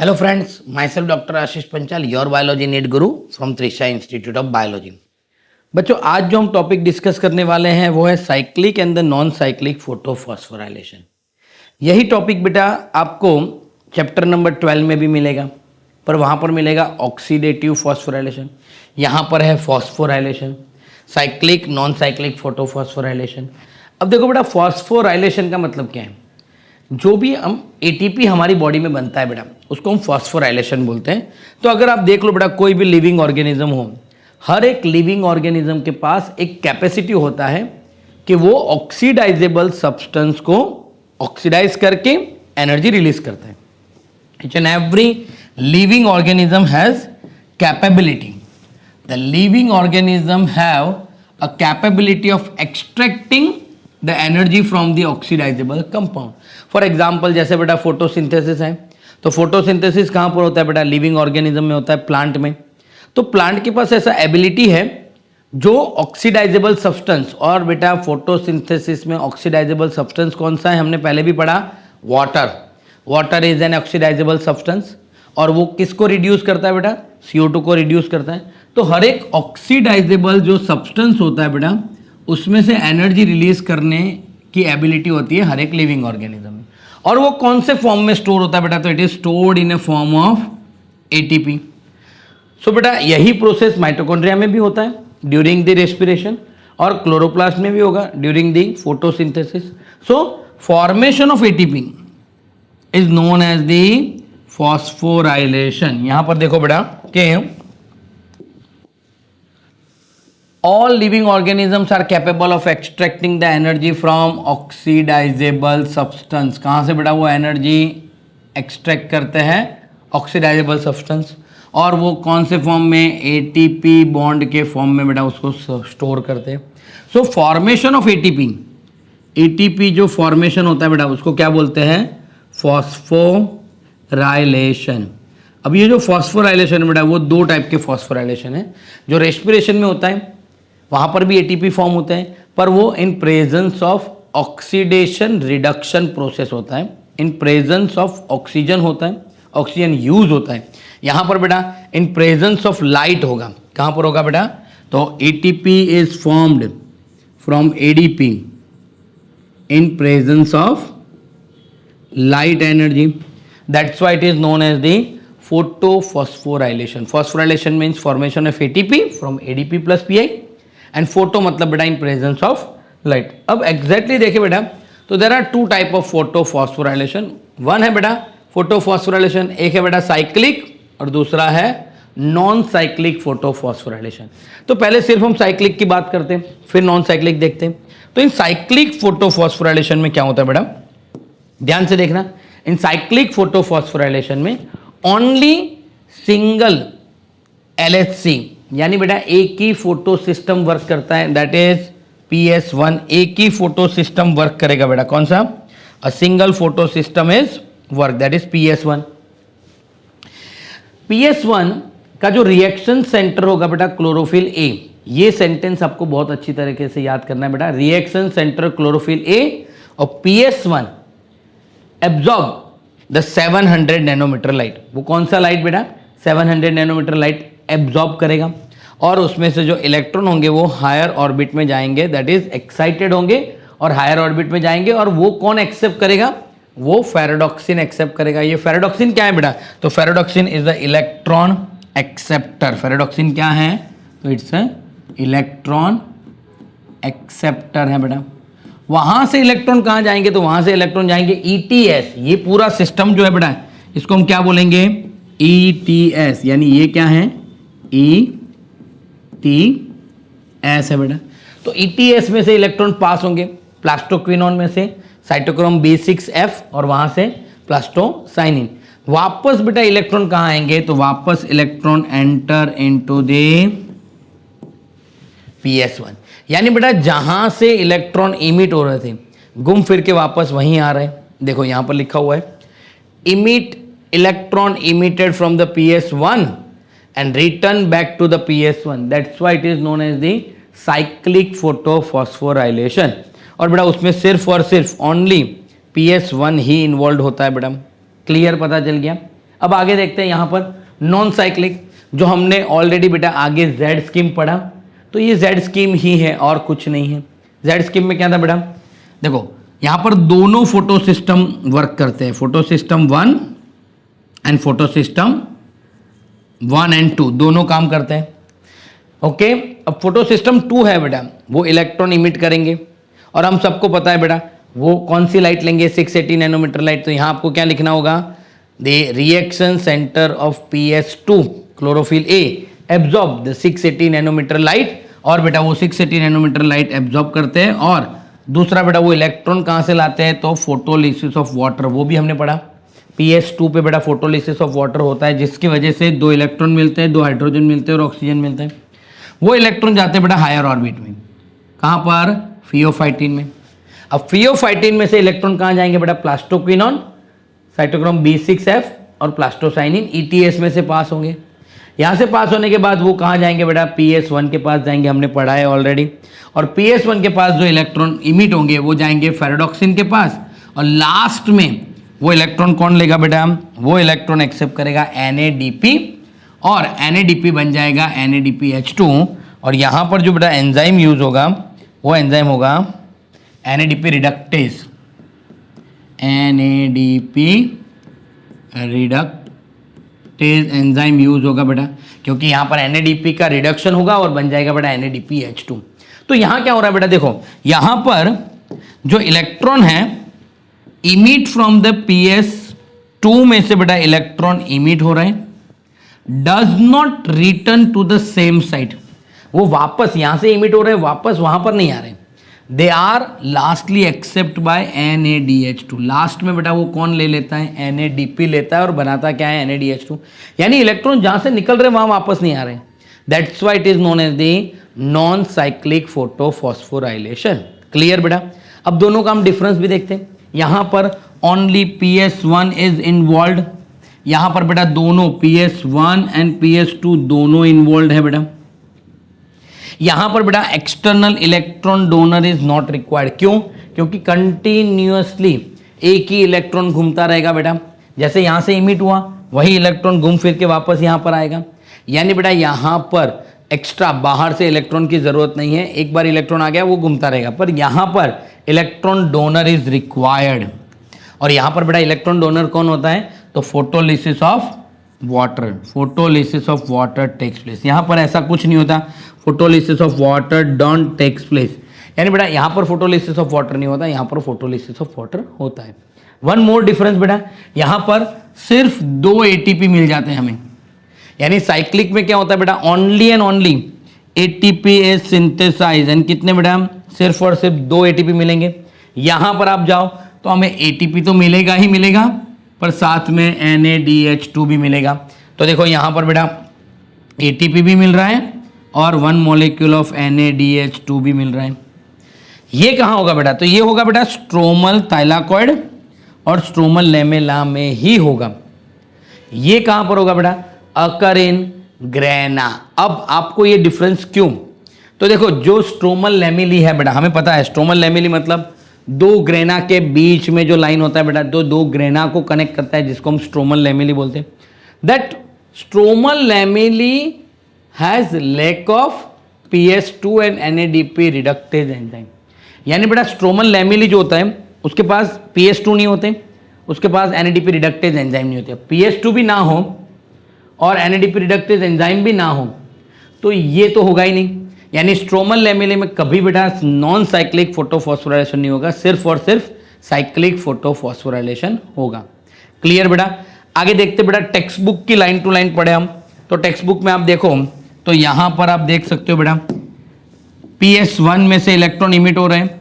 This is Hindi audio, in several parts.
Hello friends, myself Dr. Ashish Panchal, your biology need guru from Trisha Institute of Biology। बच्चों आज जो हम टॉपिक डिस्कस करने वाले हैं वो है cyclic and the non cyclic photophosphorylation. यही टॉपिक बेटा आपको चैप्टर नंबर 12 में भी मिलेगा, पर वहाँ पर मिलेगा ऑक्सीडेटिव फॉस्फोराइलेशन, यहाँ पर है phosphorylation, cyclic non cyclic photophosphorylation. अब देखो बेटा फॉस्फोराइलेशन का मतलब क्या है, जो भी हम एटीपी हमारी बॉडी में बनता है बेटा उसको हम फॉस्फोराइलेशन बोलते हैं। तो अगर आप देख लो बेटा कोई भी लिविंग ऑर्गेनिज्म हो, हर एक लिविंग ऑर्गेनिज्म के पास एक कैपेसिटी होता है कि वो ऑक्सीडाइजेबल सब्सटेंस को ऑक्सीडाइज करके एनर्जी रिलीज करता है। Each and every living organism has capability. The living organism have a capability of extracting the energy from the oxidizable compound. For example, जैसे बेटा फोटोसिंथेसिस है, तो फोटोसिंथेसिस कहाँ पर होता है बेटा, लिविंग ऑर्गेनिज्म में होता है, प्लांट में। तो प्लांट के पास ऐसा एबिलिटी है जो ऑक्सीडाइजेबल सब्सटेंस, और बेटा फोटोसिंथेसिस में ऑक्सीडाइजेबल सब्सटेंस कौन सा है, हमने पहले भी पढ़ा, water. Water is an oxidisable substance, और वो किसको रिड्यूस करता है बेटा, CO2 को रिड्यूस करता है। तो हर एक ऑक्सीडाइजेबल जो सब्सटेंस होता है बेटा उसमें से एनर्जी रिलीज करने की एबिलिटी होती है हर एक लिविंग ऑर्गेनिज्म में। और वो कौन से फॉर्म में स्टोर होता है बेटा, तो it is stored in a form of ATP. So बेटा यही प्रोसेस माइटोकॉन्ड्रिया में भी होता है ड्यूरिंग द रेस्पिरेशन, और क्लोरोप्लास्ट में भी होगा during the photosynthesis. So formation of ATP is known as the phosphorylation. यहां पर देखो बेटा कि all living organisms are capable of extracting the energy from oxidizable substance। कहाँ से बेटा वो एनर्जी एक्सट्रैक्ट करते हैं, ऑक्सीडाइजेबल सब्सटेंस, और वो कौन से फॉर्म में, ATP बॉन्ड के फॉर्म में बेटा उसको स्टोर करते हैं। सो फॉर्मेशन ऑफ ATP जो फॉर्मेशन होता है बेटा उसको क्या बोलते हैं, फॉस्फोराइलेशन। अब ये जो फॉस्फोराइलेशन बेटा वो दो टाइप के फॉस्फोराइलेशन है। जो रेस्पिरेशन में होता है वहाँ पर भी ATP फॉर्म होते हैं, पर वो इन presence of oxidation reduction process होता है, इन प्रेजेंस ऑफ ऑक्सीजन होता है, ऑक्सीजन यूज होता है। यहाँ पर बेटा इन प्रेजेंस ऑफ लाइट होगा। कहाँ पर होगा बेटा, तो ATP is formed from ADP in presence of light energy, that's why it is known as the photophosphorylation. Phosphorylation means formation of ATP from ADP plus PI, and photo मतलब बेटा इन प्रेजेंस ऑफ लाइट। अब एग्जैक्टली देखिए बेटा, तो there are two type of photophosphorylation. One है बेटा फोटोफॉस्फोराइलेशन, एक है बेटा साइक्लिक और दूसरा है नॉन साइक्लिक फोटोफॉस्फोराइलेशन। तो पहले सिर्फ हम साइक्लिक की बात करते हैं, फिर नॉन साइक्लिक देखते हैं। तो इन साइक्लिक फोटोफॉस्फोराइलेशन में क्या होता है बेटा, ध्यान से देखना, इन साइक्लिक फोटोफॉस्फोराइलेशन में ओनली सिंगल LHC यानी बेटा एक ही फोटो सिस्टम वर्क करता है, दैट इज PS1। एक ही फोटो सिस्टम वर्क करेगा बेटा, कौन सा, a single photo system is work, that is PS1। PS1 का जो रिएक्शन सेंटर होगा बेटा क्लोरोफिल A, ये सेंटेंस आपको बहुत अच्छी तरीके से याद करना है बेटा, रिएक्शन सेंटर क्लोरोफिल A, और PS1 absorb the 700 nanometre light. वो कौन सा लाइट बेटा, 700 नैनोमीटर लाइट एब्जॉर्ब करेगा, और उसमें से जो इलेक्ट्रॉन होंगे वो हायर ऑर्बिट में जाएंगे, दैट इज एक्साइटेड होंगे और हायर ऑर्बिट में जाएंगे, और वो कौन एक्सेप्ट करेगा, वो फेरेडॉक्सिन एक्सेप्ट करेगा। ये फेरेडॉक्सिन क्या है बेटा, तो ferredoxin is the electron acceptor. Ferredoxin क्या है, तो इट्स इलेक्ट्रॉन एक्सेप्टर है बेटा। वहां से इलेक्ट्रॉन कहाँ जाएंगे, तो वहां से इलेक्ट्रॉन जाएंगे ETS। ये पूरा सिस्टम जो है बेटा इसको हम क्या बोलेंगे, ETS, यानी ये क्या है, ETS है बेटा। तो ETS में से इलेक्ट्रॉन पास होंगे प्लास्टोक्विनोन में से साइटोक्रोम B6F, और वहां से प्लास्टोसाइनिन। वापस बेटा इलेक्ट्रॉन कहाँ आएंगे, तो वापस electron enter into the PS1। यानी बेटा जहां से इलेक्ट्रॉन इमिट हो रहे थे घूम फिर के वापस वहीं आ रहे हैं। देखो यहां पर लिखा हुआ है, emit electron emitted from the PS1 and return back to the PS1, that's why it is known as the cyclic photophosphorylation। और बेटा उसमें सिर्फ और सिर्फ ओनली PS1 ही इन्वॉल्व होता है बेटा, क्लियर, पता चल गया। अब आगे देखते हैं यहाँ पर नॉन साइक्लिक, जो हमने ऑलरेडी बेटा आगे जेड स्कीम पढ़ा, तो ये जेड स्कीम ही है और कुछ नहीं है। जेड स्कीम में क्या था बेटा, देखो यहाँ पर दोनों फोटो सिस्टम वर्क करते हैं, photo system 1 and photo system 1 and 2 दोनों काम करते हैं। ओके, अब फोटो सिस्टम 2 है बेटा, वो इलेक्ट्रॉन इमिट करेंगे और हम सबको पता है बेटा वो कौन सी लाइट लेंगे, 680 नैनोमीटर लाइट। तो यहाँ आपको क्या लिखना होगा, the reaction centre of PS2 chlorophyll a absorb the 680 nanometre light, और बेटा वो 680 नैनोमीटर लाइट एब्जॉर्ब करते हैं। और दूसरा बेटा वो इलेक्ट्रॉन कहाँ से लाते हैं, तो फोटोलिसिस ऑफ वाटर, वो भी हमने पढ़ा। PS2 पे बेटा फोटोलिसिस ऑफ वाटर होता है, जिसकी वजह से 2 इलेक्ट्रॉन मिलते हैं, 2 हाइड्रोजन मिलते हैं और ऑक्सीजन मिलते हैं। वो इलेक्ट्रॉन जाते हैं बेटा हायर ऑर्बिट में, कहाँ पर, फियोफाइटिन में। अब फियोफाइटिन में से इलेक्ट्रॉन कहाँ जाएंगे बेटा, प्लास्टोक्विनोन, साइटोक्रोम B6F और प्लास्टोसाइनिन ETS में से पास होंगे। यहाँ से पास होने के बाद वो कहाँ जाएंगे बेटा, PS1 के पास जाएंगे, हमने पढ़ा है ऑलरेडी। और PS1 के पास जो इलेक्ट्रॉन इमिट होंगे वो जाएंगे फेरेडॉक्सिन के पास, और लास्ट में वो इलेक्ट्रॉन कौन लेगा बेटा, वो इलेक्ट्रॉन एक्सेप्ट करेगा NADP, और NADP बन जाएगा NADPH2। और यहाँ पर जो बेटा एंजाइम यूज होगा वो एंजाइम होगा NADP reductase, NADP reductase enzyme use होगा बेटा, क्योंकि यहाँ पर NADP का रिडक्शन होगा और बन जाएगा बेटा NADPH2। तो यहाँ क्या हो रहा है बेटा, देखो यहाँ पर जो इलेक्ट्रॉन है इमिट फ्रॉम द PS2 में से बेटा इलेक्ट्रॉन इमिट हो रहे हैं, does not return to the same site, वो वापस यहाँ से इमिट हो रहे हैं, वापस वहां पर नहीं आ रहे, they are lastly accept by NADH2। Last में बेटा वो कौन ले लेता है, NADP लेता है और बनाता क्या है, NADH2। यानी इलेक्ट्रॉन जहां से निकल रहे वहां वापस नहीं आ रहे। That's why it is known as the non cyclic photophosphorylation. Clear बेटा। अब दोनों का हम डिफरेंस भी देखते हैं। यहां पर ओनली PS1 इज इन्वॉल्व, यहां पर बेटा दोनों PS1 एंड PS2 दोनों इन्वॉल्व है बेटा। यहां पर बेटा external electron donor is not required. क्यों? क्योंकि कंटिन्यूअसली एक ही इलेक्ट्रॉन घूमता रहेगा बेटा, जैसे यहां से इमिट हुआ वही इलेक्ट्रॉन घूम फिर के वापस यहां पर आएगा। यानी बेटा यहां पर एक्स्ट्रा बाहर से इलेक्ट्रॉन की जरूरत नहीं है, एक बार इलेक्ट्रॉन आ गया वो घूमता रहेगा। पर यहां पर इलेक्ट्रॉन डोनर इज रिक्वायर्ड, और यहां पर बेटा इलेक्ट्रॉन डोनर कौन होता है, तो photolysis of water, photolysis of water takes place. यहां पर ऐसा कुछ नहीं होता, photolysis of water don't takes place. यानी बेटा यहां पर फोटोलिसिस ऑफ वाटर नहीं होता, यहां पर फोटोलिसिस ऑफ वाटर होता है। वन मोर डिफरेंस बेटा, यहां पर सिर्फ 2 ATP मिल जाते हैं हमें। यानी साइक्लिक में क्या होता है बेटा, only and only ATP is synthesize, and कितने बेटा, सिर्फ और सिर्फ 2 ATP मिलेंगे। यहां पर आप जाओ तो हमें ATP तो मिलेगा ही मिलेगा, पर साथ में NADH2 भी मिलेगा। तो देखो यहां पर बेटा ATP भी मिल रहा है और 1 मॉलिक्यूल ऑफ NADH2 भी मिल रहा है। ये कहाँ होगा बेटा, तो ये होगा बेटा स्ट्रोमल थाइलाकॉइड और स्ट्रोमल लेमेला में ही होगा। ये कहाँ पर होगा बेटा, अकर इन ग्रेना। अब आपको ये डिफरेंस क्यों, तो देखो जो स्ट्रोमल लेमिली है बेटा, हमें पता है स्ट्रोमल लेमिली मतलब 2 ग्रेना के बीच में जो लाइन होता है बेटा, तो 2 ग्रेना को कनेक्ट करता है, जिसको हम स्ट्रोमल लेमिली बोलते हैं। That stromal lamellae has lack of PS2 and NADP reductase enzyme. यानी बेटा स्ट्रोमल लेमिली जो होता है उसके पास PS2 नहीं होते, उसके पास NADP रिडक्टेज एंजाइम नहीं होते। PS2 भी ना हो और NADP रिडक्टेज एंजाइम भी ना हो तो ये तो होगा ही नहीं। यानी स्ट्रोमल लेमिले में कभी बेटा नॉन साइक्लिक फोटोफॉस्फोराइलेशन नहीं होगा, सिर्फ और सिर्फ साइक्लिक फोटोफॉस्फोराइलेशन होगा। क्लियर बेटा। आगे देखते बेटा, टेक्स्ट बुक की लाइन टू लाइन पढ़े हम, तो टेक्स्ट बुक में आप देखो तो यहां पर आप देख सकते हो बेटा PS1 में से इलेक्ट्रॉन इमिट हो रहे हैं,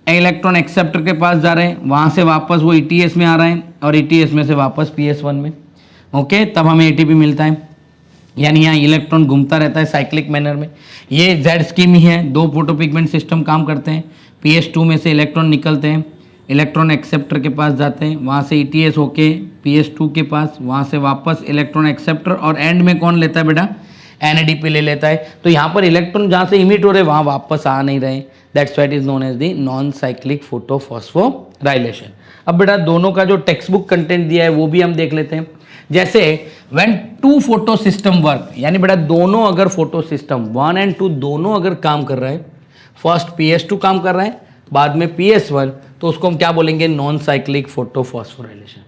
इलेक्ट्रॉन एक्सेप्टर के पास जा रहे हैं, वहां से वापस वो ETS में आ रहे हैं और ETS में से वापस PS1 में। ओके, तब हमें ATP मिलता है। यानी यहाँ इलेक्ट्रॉन घूमता रहता है साइक्लिक मैनर में। ये जेड स्कीम ही है, 2 फोटोपिगमेंट सिस्टम काम करते हैं। PS2 में से इलेक्ट्रॉन निकलते हैं, इलेक्ट्रॉन एक्सेप्टर के पास जाते हैं, वहाँ से ETS होके PS2 के पास, वहाँ से वापस इलेक्ट्रॉन एक्सेप्टर, और एंड में कौन लेता है बेटा, NADP ले लेता है। तो यहाँ पर इलेक्ट्रॉन जहाँ से इमिट हो रहे वहाँ वापस आ नहीं रहे। That's why it is known as the non cyclic photophosphorylation. अब बेटा दोनों का जो टेक्स्ट बुक कंटेंट दिया है वो भी हम देख लेते हैं। जैसे when two photosystem work, यानी बेटा दोनों अगर फोटो सिस्टम 1 और 2 दोनों अगर काम कर रहा है, फर्स्ट PS2 काम कर रहा है, बाद में PS1, तो उसको हम क्या बोलेंगे? Non cyclic photophosphorylation.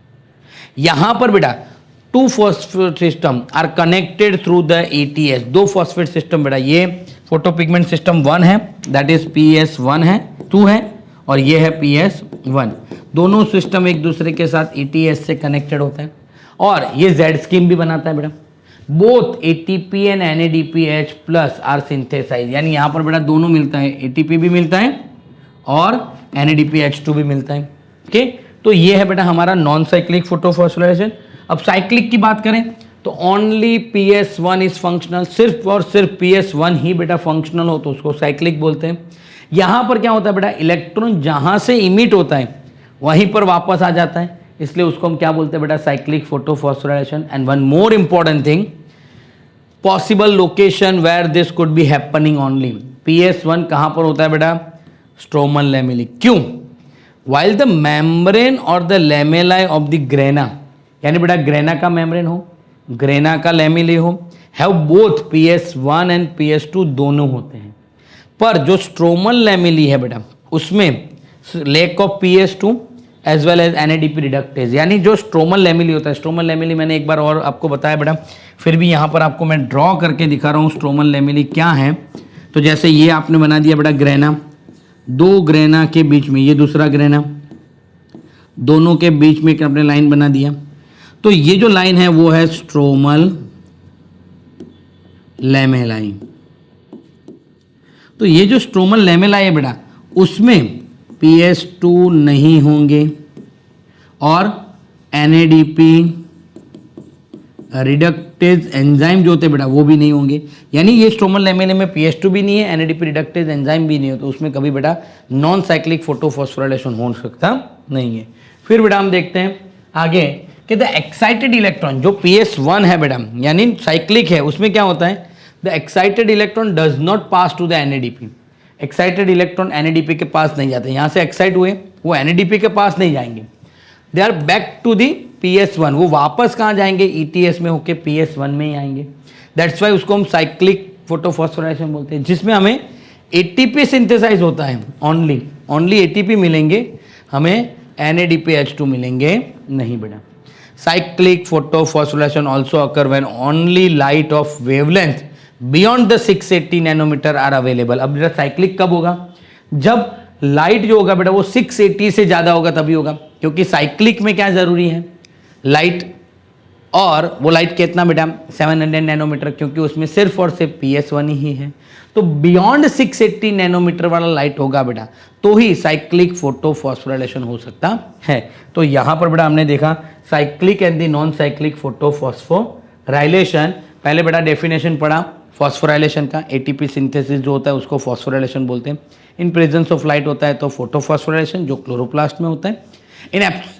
यहां पर बेटा two phosphate system are connected through the ETS, दो फॉस्फेट सिस्टम बेटा, ये फोटो पिगमेंट सिस्टम 1 है, दैट इज PS1 है, 2 है, और ये है PS1। दोनों सिस्टम एक दूसरे के साथ ETS से कनेक्टेड होता है और ये Z स्कीम भी बनाता है बेटा। Both ATP and NADPH plus are synthesize, यानी यहाँ पर बेटा दोनों मिलता है, ATP भी मिलता है और NADPH2 भी मिलता है। ओके, तो ये है बेटा हमारा नॉन साइक्लिक फोटोफॉस्फोराइलेशन। अब साइक्लिक की बात करें तो ओनली PS1 इज फंक्शनल, सिर्फ और सिर्फ PS1 ही बेटा फंक्शनल हो तो उसको साइक्लिक बोलते हैं। यहां पर क्या होता है बेटा, इलेक्ट्रॉन जहां से इमिट होता है वहीं पर वापस आ जाता है, इसलिए उसको हम क्या बोलते हैं बेटा? Cyclic photophosphorylation. And one more important thing, possible location where this could be happening only. PS1 कहां पर होता है बेटा? Stromal lamellae. क्यों? वाइल द मेम्ब्रेन और the lamellae of the grana, यानी बेटा ग्रेना का मेम्ब्रेन हो, ग्रेना का लैमेली हो, have both PS1 and PS2 दोनों होते हैं, पर जो स्ट्रोमल लैमेली है बेटा उसमें lack of PS2 as well as NADP reductase, यानी जो स्ट्रोमल लैमेली होता है, स्ट्रोमल लैमेली मैंने एक बार और आपको बताया बेटा, फिर भी यहाँ पर आपको मैं ड्रॉ करके दिखा रहा हूँ स्ट्रोमल लैमेली क्या है। तो जैसे ये आपने बना दिया बेटा ग्रेना, दो ग्रेना के बीच में ये दूसरा ग्रेना, दोनों के बीच में आपने लाइन बना दिया, तो ये जो लाइन है वो है स्ट्रोमल लैमेलाई। तो ये जो स्ट्रोमल लैमेलाई है बेटा उसमें PS2 नहीं होंगे और NADP रिडक्टेज एंजाइम जो होते हैं बेटा वो भी नहीं होंगे, यानी ये स्ट्रोमल लैमेले में PS2 भी नहीं है, NADP रिडक्टेज एंजाइम भी नहीं हो, तो उसमें कभी बेटा नॉन साइक्लिक फोटोफॉस्फोराइलेशन हो सकता नहीं है। फिर बेटा हम देखते हैं आगे कि द एक्साइटेड इलेक्ट्रॉन जो PS1 है बेटा यानी साइक्लिक है, उसमें क्या होता है? The excited electron does not pass to the NADP। Excited electron NADP के पास नहीं जाते, यहाँ से एक्साइट हुए वो NADP के पास नहीं जाएंगे, they are back to the PS1, वो वापस कहाँ जाएंगे? ETS में होके PS1 में ही आएंगे। दैट्स वाई उसको हम साइक्लिक फोटोफॉस्फोराइलेशन बोलते हैं, जिसमें हमें ATP सिंथेसाइज होता है, ओनली ATP मिलेंगे, हमें NADPH2 मिलेंगे नहीं बेटा। Cyclic photophosphorylation also occur when only light of wavelength beyond the 680 nanometre are available. अब बेटा साइक्लिक कब होगा? जब लाइट जो होगा बेटा वो 680 से ज़्यादा होगा तभी होगा, क्योंकि साइक्लिक में क्या ज़रूरी है? लाइट, और वो लाइट कितना बेटा? 700 नैनोमीटर, क्योंकि उसमें सिर्फ और सिर्फ PS1 ही है। तो बियॉन्ड 680 नैनोमीटर वाला लाइट होगा बेटा तो ही साइक्लिक फोटोफॉस्फोराइलेशन हो सकता है। तो यहाँ पर बेटा हमने देखा cyclic and the non cyclic photophosphorylation. पहले बेटा डेफिनेशन पढ़ा फॉस्फोराइलेशन का, ATP सिंथेसिस जो होता है उसको फॉस्फोराइलेशन बोलते हैं। इन प्रेजेंस ऑफ लाइट होता है तो फोटोफॉस्फोराइलेशन जो क्लोरोप्लास्ट में होता है।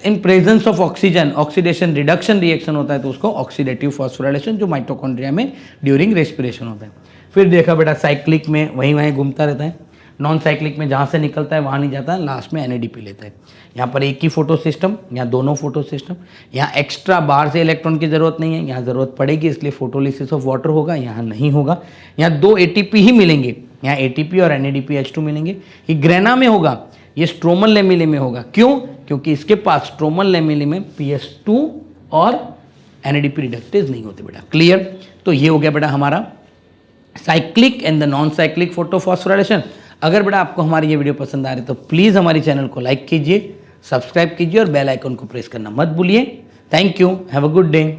इन presence of oxygen oxidation reduction reaction होता है तो उसको ऑक्सीडेटिव फॉस्फोराइलेशन जो माइटोकॉन्ड्रिया में ड्यूरिंग रेस्पिरेशन होता है। फिर देखा बेटा साइक्लिक में वहीं घूमता रहता है, नॉन साइक्लिक में जहाँ से निकलता है वहाँ नहीं जाता, लास्ट में NADP लेता है। यहाँ पर एक ही फोटो सिस्टम, यहाँ दोनों फोटो सिस्टम, यहाँ एक्स्ट्रा बाहर से इलेक्ट्रॉन की ज़रूरत नहीं है, यहाँ ज़रूरत पड़ेगी इसलिए फोटोलिसिस ऑफ वाटर होगा, यहाँ नहीं होगा। यहाँ दो ATP ही मिलेंगे, यहाँ ATP और NADPH2 मिलेंगे। ये ग्रेना में होगा, ये स्ट्रोमल लैमेले में होगा। क्यों? क्योंकि इसके पास स्ट्रोमल लैमेले में PS2 और NADP रिडक्टेज नहीं होते बेटा। क्लियर? तो ये हो गया बेटा हमारा cyclic and the non cyclic photophosphorylation. अगर बेटा आपको हमारी ये वीडियो पसंद आ रही है तो प्लीज़ हमारी चैनल को लाइक कीजिए, सब्सक्राइब कीजिए और बेल आइकन को प्रेस करना मत भूलिए। Thank you, have a good day.